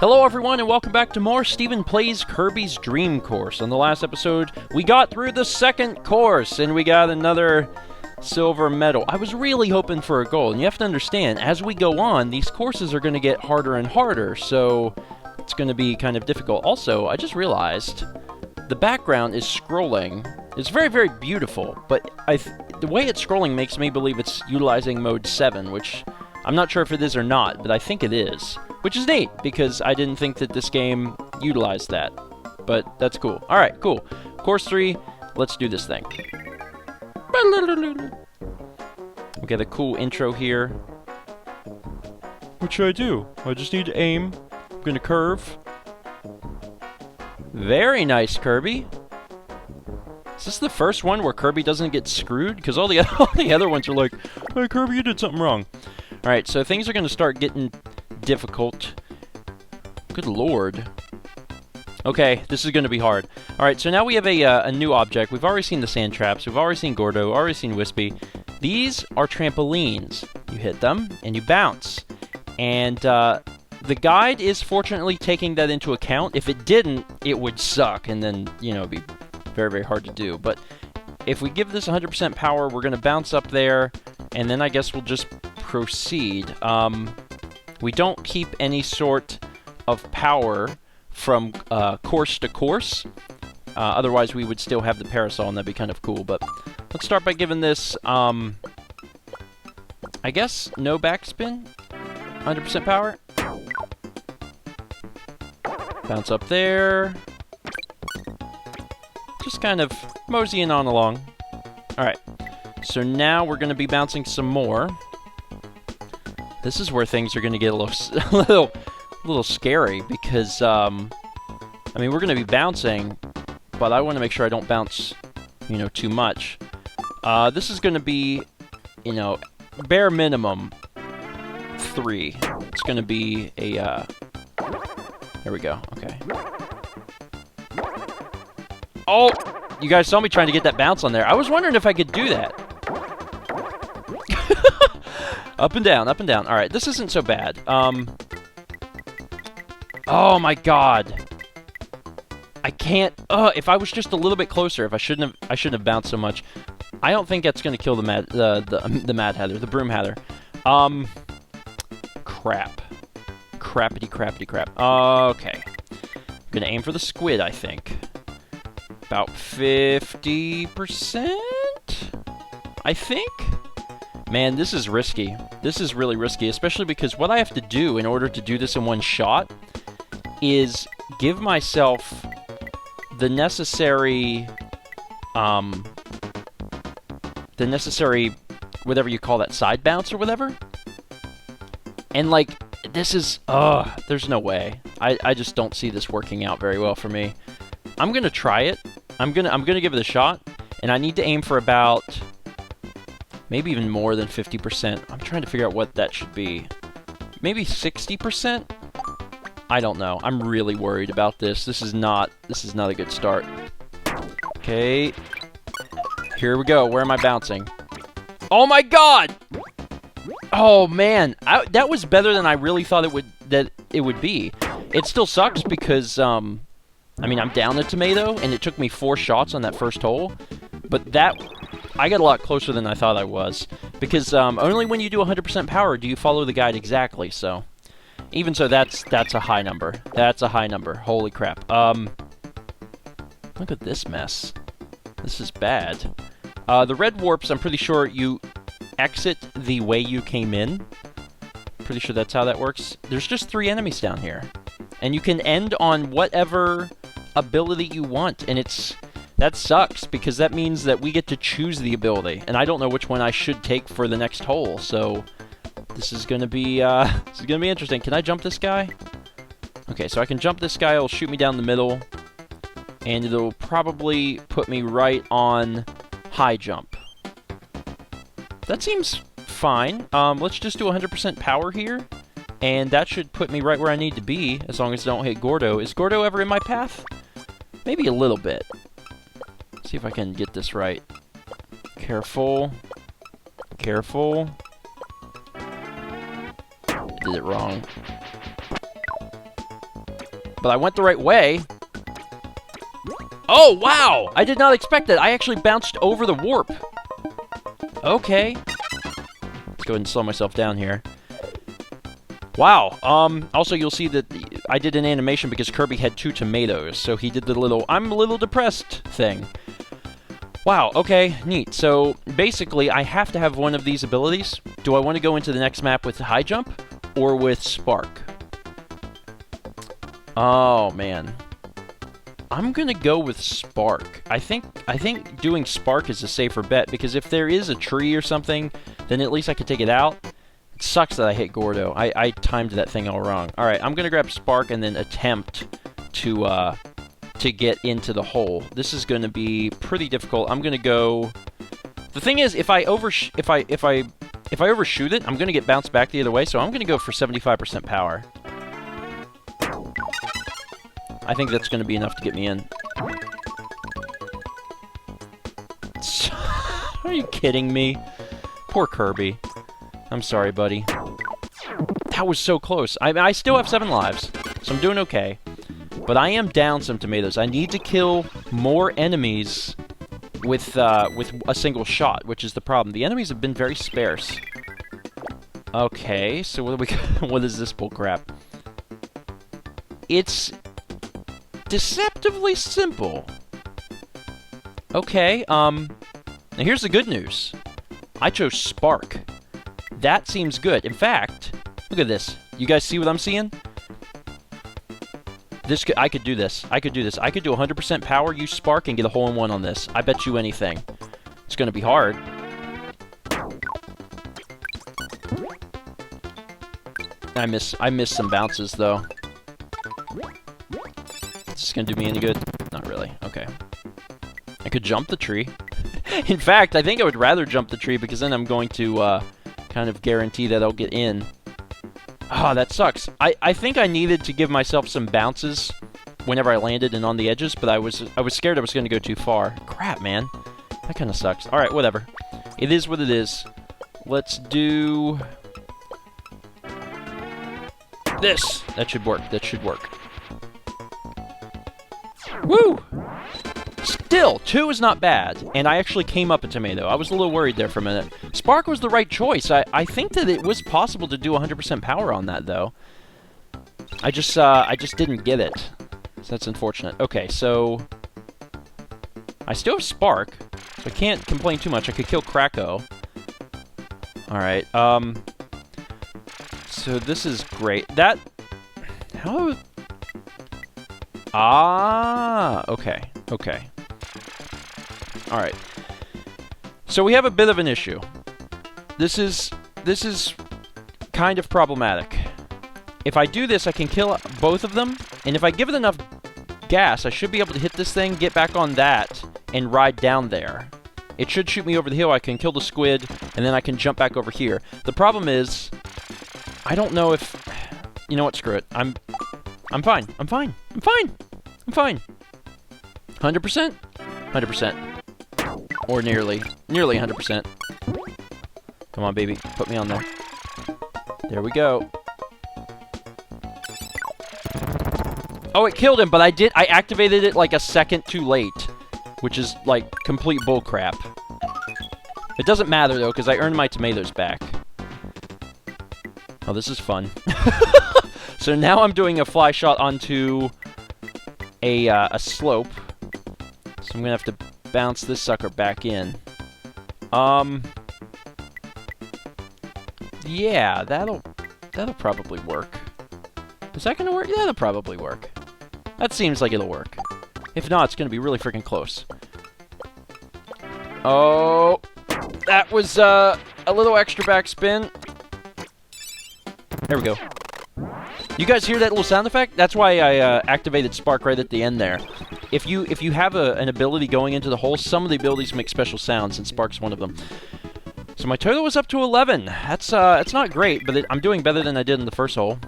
Hello everyone and welcome back to more Stephen Plays Kirby's Dream Course. On the last episode, we got through the second course and we got another silver medal. I was really hoping for a gold, and you have to understand, as we go on, these courses are going to get harder and harder, so it's going to be kind of difficult. Also, I just realized the background is scrolling. It's very, very beautiful, but the way it's scrolling makes me believe it's utilizing mode 7, which I'm not sure if it is or not, but I think it is. Which is neat, because I didn't think that this game utilized that. But that's cool. Alright, cool. Course 3, let's do this thing. We got a cool intro here. What should I do? I just need to aim. I'm gonna curve. Very nice, Kirby. Is this the first one where Kirby doesn't get screwed? Because all the other ones are like, hey Kirby, you did something wrong. Alright, so things are gonna start getting difficult. Good lord. Okay, this is going to be hard. Alright, so now we have a new object. We've already seen the sand traps. We've already seen Gordo. Already seen Wispy. These are trampolines. You hit them, and you bounce. And the guide is fortunately taking that into account. If it didn't, it would suck, and then, you know, it'd be very, very hard to do. But if we give this 100% power, we're going to bounce up there, and then I guess we'll just proceed. We don't keep any sort of power from course to course. Otherwise, we would still have the parasol, and that'd be kind of cool. But let's start by giving this, I guess, no backspin. 100% power. Bounce up there. Just kind of moseying on along. Alright. So now we're going to be bouncing some more. This is where things are going to get a little scary because, I mean, we're going to be bouncing, but I want to make sure I don't bounce, you know, too much. This is going to be, you know, bare minimum 3. It's going to be a, there we go, okay. Oh! You guys saw me trying to get that bounce on there. I was wondering if I could do that. Up and down, up and down. Alright, this isn't so bad. Oh my god. I can't... if I was just a little bit closer, if I shouldn't have bounced so much. I don't think that's going to kill the Mad Hatter, the Broom Hatter. Crap. Crappity crappity crap. Okay. I'm going to aim for the squid, I think. About 50%? I think? Man, this is risky. This is really risky, especially because what I have to do in order to do this in one shot is give myself the necessary, whatever you call that, side bounce or whatever. And, like, this is, there's no way. I just don't see this working out very well for me. I'm gonna try it. I'm gonna give it a shot, and I need to aim for about... maybe even more than 50%. I'm trying to figure out what that should be. Maybe 60%? I don't know. I'm really worried about this. This is not a good start. Okay. Here we go. Where am I bouncing? Oh my god! Oh man, that was better than I really thought it would be. It still sucks because I mean, I'm down a tomato and it took me 4 shots on that first hole, but that I got a lot closer than I thought I was, because only when you do 100% power do you follow the guide exactly, so... even so, that's a high number. That's a high number. Holy crap. Look at this mess. This is bad. The red warps, I'm pretty sure you exit the way you came in. Pretty sure that's how that works. There's just 3 enemies down here. And you can end on whatever ability you want, and it's... that sucks, because that means that we get to choose the ability, and I don't know which one I should take for the next hole, so this is gonna be interesting. Can I jump this guy? Okay, so I can jump this guy, it'll shoot me down the middle, and it'll probably put me right on high jump. That seems fine. Let's just do 100% power here, and that should put me right where I need to be, as long as I don't hit Gordo. Is Gordo ever in my path? Maybe a little bit. See if I can get this right. Careful. Careful. I did it wrong. but I went the right way. Oh, wow! I did not expect that. I actually bounced over the warp. Okay. Let's go ahead and slow myself down here. Wow. Also, you'll see that I did an animation because Kirby had 2 tomatoes, so he did the little, I'm a little depressed thing. Wow, okay, neat. So, basically, I have to have one of these abilities. Do I want to go into the next map with high jump or with spark? Oh, man. I'm gonna go with spark. I think doing spark is a safer bet, because if there is a tree or something, then at least I can take it out. It sucks that I hit Gordo. I timed that thing all wrong. Alright, I'm gonna grab spark and then attempt to get into the hole. This is gonna be pretty difficult. I'm gonna go... The thing is, if I overshoot it, I'm gonna get bounced back the other way, so I'm gonna go for 75% power. I think that's going to be enough to get me in. Are you kidding me? Poor Kirby. I'm sorry, buddy. That was so close. I still have 7 lives, so I'm doing okay. But I am down some tomatoes. I need to kill more enemies with a single shot, which is the problem. The enemies have been very sparse. Okay, so what do we got? What is this bullcrap? It's deceptively simple. Okay, now here's the good news. I chose Spark. That seems good. In fact, look at this. You guys see what I'm seeing? I could do this. I could do this. I could do 100% power, use Spark, and get a hole-in-one on this. I bet you anything. It's gonna be hard. I miss some bounces, though. Is this gonna do me any good? Not really. Okay. I could jump the tree. In fact, I think I would rather jump the tree, because then I'm going to kind of guarantee that I'll get in. Oh, that sucks. I think I needed to give myself some bounces whenever I landed and on the edges, but I was scared I was going to go too far. Crap, man. That kind of sucks. Alright, whatever. It is what it is. Let's do... this! That should work. That should work. Woo! Still, 2 is not bad, and I actually came up a tomato. I was a little worried there for a minute. Spark was the right choice. I think that it was possible to do 100% power on that, though. I just didn't get it. So that's unfortunate. Okay, so... I still have Spark, so I can't complain too much. I could kill Kracko. Alright, so this is great. That... how... ah, okay, okay. Alright. So we have a bit of an issue. This is kind of problematic. If I do this, I can kill both of them, and if I give it enough gas, I should be able to hit this thing, get back on that, and ride down there. It should shoot me over the hill, I can kill the squid, and then I can jump back over here. The problem is, I don't know if... you know what, screw it. I'm fine. I'm fine. I'm fine. I'm fine. 100%? 100%. Or nearly. Nearly 100%. Come on, baby. Put me on there. There we go. Oh, it killed him, but I activated it like a second too late. Which is, like, complete bullcrap. It doesn't matter, though, because I earned my tomatoes back. Oh, this is fun. So now I'm doing a fly shot onto a slope. So I'm gonna have to bounce this sucker back in. Yeah, that'll probably work. Is that gonna work? Yeah, that'll probably work. That seems like it'll work. If not, it's gonna be really freaking close. Oh, that was a little extra backspin. There we go. You guys hear that little sound effect? That's why I activated Spark right at the end there. If you have an ability going into the hole, some of the abilities make special sounds, and Spark's one of them. So my total was up to 11. That's not great, but I'm doing better than I did in the first hole.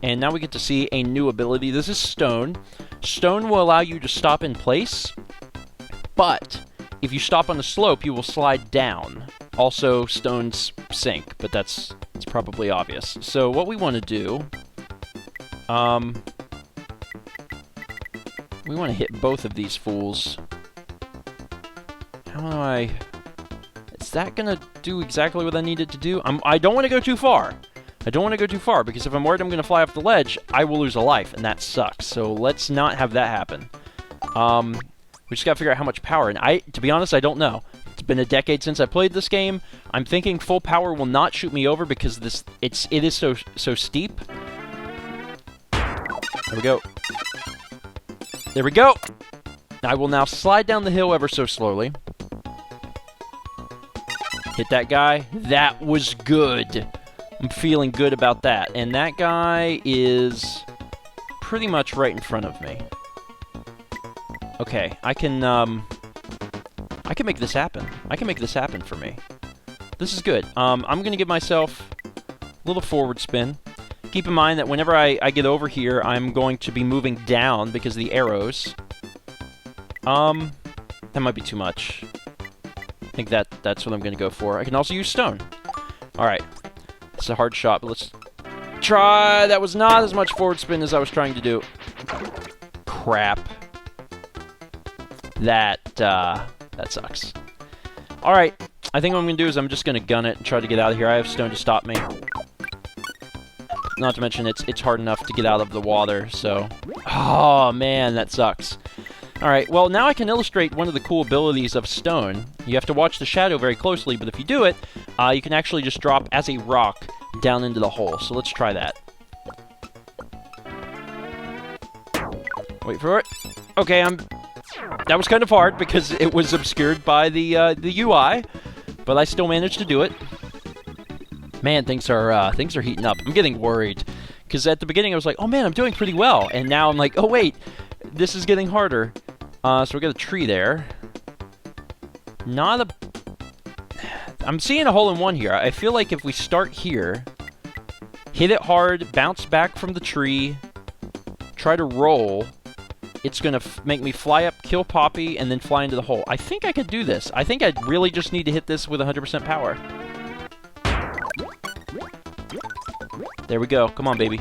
And now we get to see a new ability. This is Stone. Stone will allow you to stop in place, but if you stop on the slope, you will slide down. Also, stones sink, but it's probably obvious. So what we want to do... We want to hit both of these fools. How do I... Is that going to do exactly what I need it to do? I don't want to go too far. I don't want to go too far, because if I'm worried I'm going to fly off the ledge, I will lose a life, and that sucks. So let's not have that happen. We just got to figure out how much power. And to be honest, I don't know. It's been a decade since I played this game. I'm thinking full power will not shoot me over because it is so steep. There we go. There we go. I will now slide down the hill ever so slowly. Hit that guy. That was good. I'm feeling good about that. And that guy is pretty much right in front of me. Okay, I can make this happen. I can make this happen for me. This is good. I'm going to give myself a little forward spin. Keep in mind that whenever I get over here, I'm going to be moving down because of the arrows. That might be too much. I think that's what I'm going to go for. I can also use stone. Alright. It's a hard shot, but let's try. That was not as much forward spin as I was trying to do. Crap. That sucks. Alright. I think what I'm going to do is I'm just going to gun it and try to get out of here. I have stone to stop me. Not to mention it's hard enough to get out of the water, so... Oh, man, that sucks. Alright, well, now I can illustrate one of the cool abilities of stone. You have to watch the shadow very closely, but if you do it, you can actually just drop as a rock down into the hole. So let's try that. Wait for it. Okay, that was kind of hard because it was obscured by the UI, but I still managed to do it. Man, things are heating up. I'm getting worried because at the beginning I was like, "Oh man, I'm doing pretty well," and now I'm like, "Oh wait, this is getting harder." So we got a tree there. I'm seeing a hole in one here. I feel like if we start here, hit it hard, bounce back from the tree, try to roll, it's gonna make me fly up, kill Poppy, and then fly into the hole. I think I could do this. I think I really just need to hit this with 100% power. There we go. Come on, baby.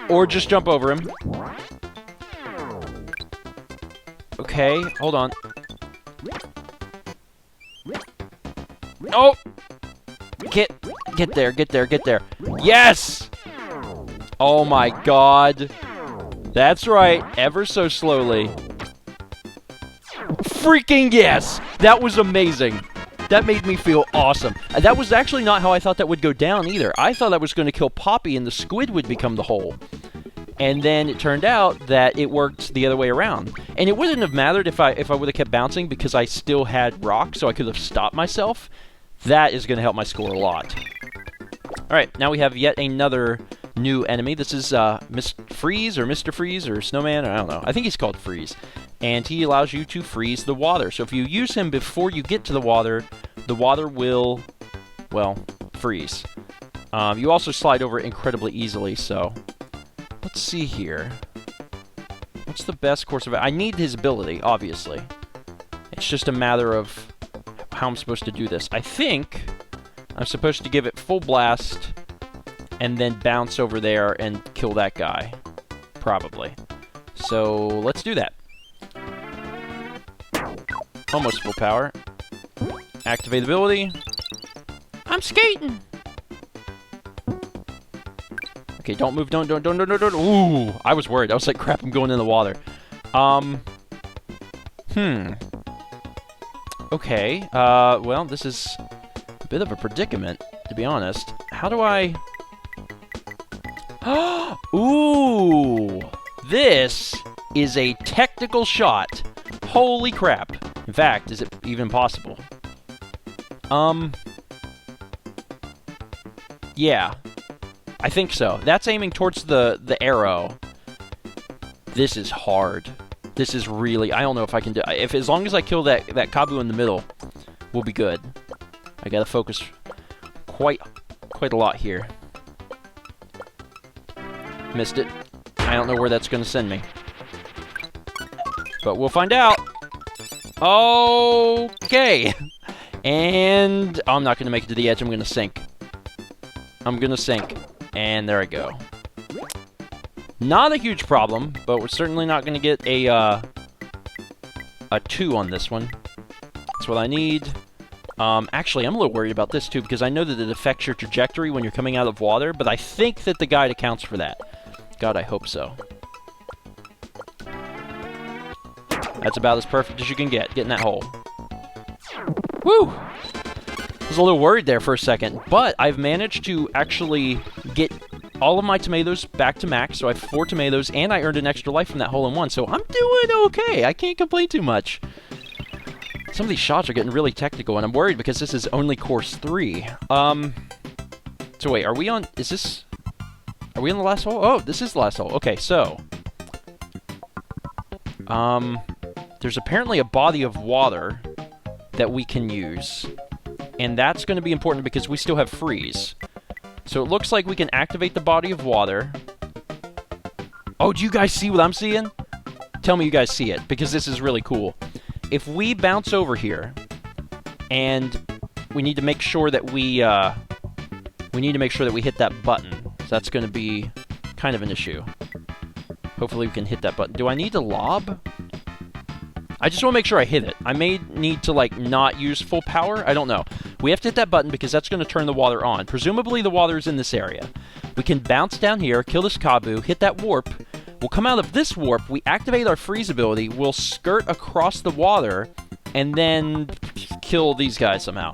Or just jump over him. Okay, hold on. Oh! Get there, get there, get there. Yes! Oh my god. That's right, ever so slowly. Freaking yes! That was amazing. That made me feel awesome. That was actually not how I thought that would go down either. I thought I was going to kill Poppy and the squid would become the hole. And then it turned out that it worked the other way around. And it wouldn't have mattered if I would have kept bouncing because I still had rock, so I could have stopped myself. That is going to help my score a lot. Alright, now we have yet another new enemy. This is Freeze or Mr. Freeze or Snowman, or I don't know. I think he's called Freeze. And he allows you to freeze the water. So if you use him before you get to the water will, well, freeze. You also slide over it incredibly easily, so... Let's see here. What's the best course of... I need his ability, obviously. It's just a matter of how I'm supposed to do this. I think I'm supposed to give it full blast and then bounce over there and kill that guy. Probably. So, let's do that. Almost full power. Activate the ability. I'm skating! Okay, don't move, don't. Ooh, I was worried. I was like, crap, I'm going in the water. Okay, well, this is a bit of a predicament, to be honest. How do I... Ooh! This is a technical shot. Holy crap. In fact, is it even possible? Yeah. I think so. That's aiming towards the arrow. This is hard. This is really... I don't know if I can do... As long as I kill that Kabu in the middle, we'll be good. I gotta focus quite a lot here. Missed it. I don't know where that's gonna send me. But we'll find out. Okay. And... Oh, I'm not gonna make it to the edge. I'm gonna sink. I'm gonna sink. And there I go. Not a huge problem, but we're certainly not going to get a 2 on this one. That's what I need. Actually, I'm a little worried about this, too, because I know that it affects your trajectory when you're coming out of water, but I think that the guide accounts for that. God, I hope so. That's about as perfect as you can get in that hole. Woo! I was a little worried there for a second, but I've managed to actually get all of my tomatoes back to max, so I have 4 tomatoes, and I earned an extra life from that hole-in-one, so I'm doing okay. I can't complain too much. Some of these shots are getting really technical, and I'm worried because this is only course 3. So wait, are we on the last hole? Oh, this is the last hole. Okay, so there's apparently a body of water that we can use, and that's going to be important because we still have freeze. So it looks like we can activate the body of water. Oh, do you guys see what I'm seeing? Tell me you guys see it, because this is really cool. If we bounce over here, and we need to make sure that we hit that button. So that's going to be kind of an issue. Hopefully we can hit that button. Do I need to lob? I just want to make sure I hit it. I may need to, like, not use full power. I don't know. We have to hit that button because that's going to turn the water on. Presumably the water is in this area. We can bounce down here, kill this Kabu, hit that warp. We'll come out of this warp, we activate our freeze ability, we'll skirt across the water, and then kill these guys somehow.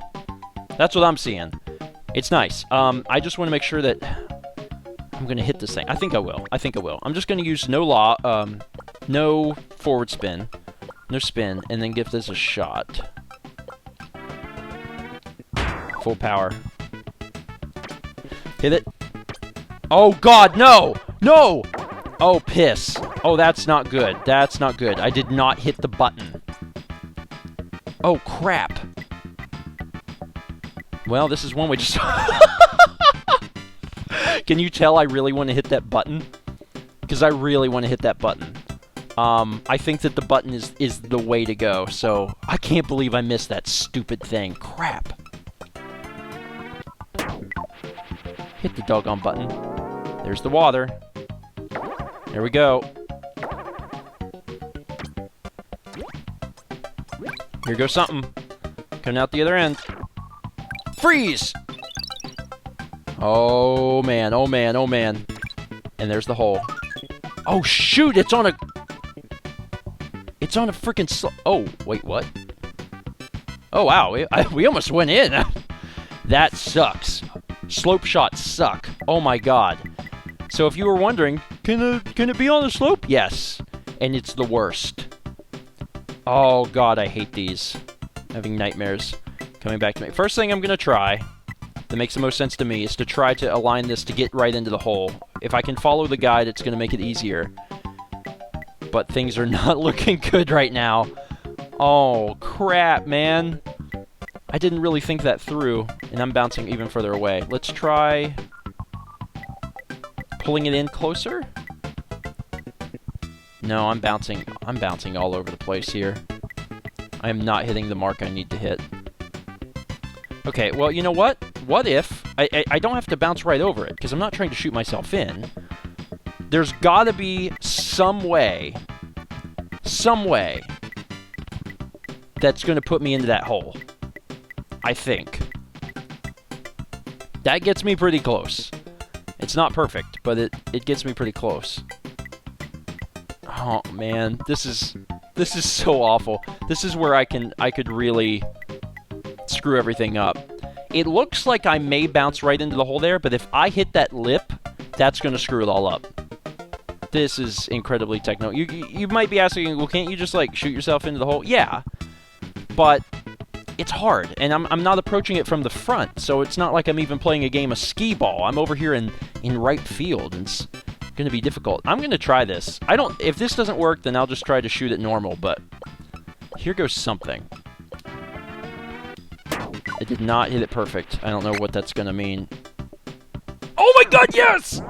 That's what I'm seeing. It's nice. I just want to make sure that I'm going to hit this thing. I think I will. I'm just going to use no forward spin, no spin, and then give this a shot. Full power. Hit it. Oh, God, no! No! Oh, piss. Oh, that's not good. That's not good. I did not hit the button. Oh, crap. Well, this is one way to... Can you tell I really want to hit that button? Because I really want to hit that button. I think that the button is the way to go, so I can't believe I missed that stupid thing. Crap. Hit the doggone button. There's the water. There we go. Here goes something. Coming out the other end. Freeze! Oh, man. Oh, man. Oh, man. And there's the hole. Oh, shoot! It's on a freaking oh, wait, what? Oh, wow. We almost went in. That sucks. Slope shots suck. Oh, my God. So if you were wondering, can it be on the slope? Yes. And it's the worst. Oh, God, I hate these. Having nightmares coming back to me. First thing I'm going to try, that makes the most sense to me, is to try to align this to get right into the hole. If I can follow the guide, it's going to make it easier. But things are not looking good right now. Oh, crap, man. I didn't really think that through, and I'm bouncing even further away. Let's try pulling it in closer. No, I'm bouncing all over the place here. I am not hitting the mark I need to hit. Okay, well, you know what? What if I don't have to bounce right over it, because I'm not trying to shoot myself in. There's gotta be some way that's gonna put me into that hole. I think. That gets me pretty close. It's not perfect, but it gets me pretty close. Oh man, this is so awful. This is where I could really screw everything up. It looks like I may bounce right into the hole there, but if I hit that lip, that's going to screw it all up. This is incredibly technical. You might be asking, well, can't you just like shoot yourself into the hole? Yeah, but it's hard, and I'm not approaching it from the front, so it's not like I'm even playing a game of skee-ball. I'm over here in right field, and it's going to be difficult. I'm going to try this. If this doesn't work, then I'll just try to shoot it normal, but here goes something. I did not hit it perfect. I don't know what that's going to mean. Oh my God, yes!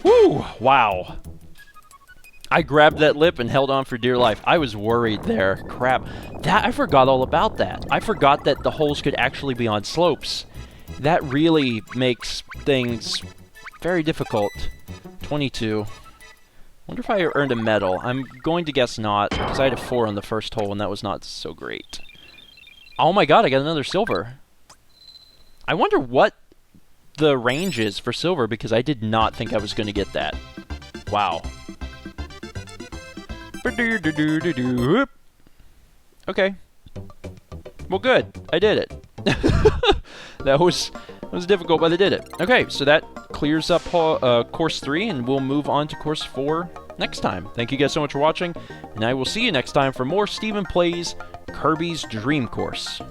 Woo! Wow. I grabbed that lip and held on for dear life. I was worried there. Crap. I forgot all about that. I forgot that the holes could actually be on slopes. That really makes things very difficult. 22. Wonder if I earned a medal. I'm going to guess not, because I had a 4 on the first hole, and that was not so great. Oh my god, I got another silver. I wonder what the range is for silver, because I did not think I was going to get that. Wow. Okay. Well, good. I did it. That was difficult, but I did it. Okay, so that clears up course 3, and we'll move on to course 4 next time. Thank you guys so much for watching, and I will see you next time for more Stephen Plays Kirby's Dream Course.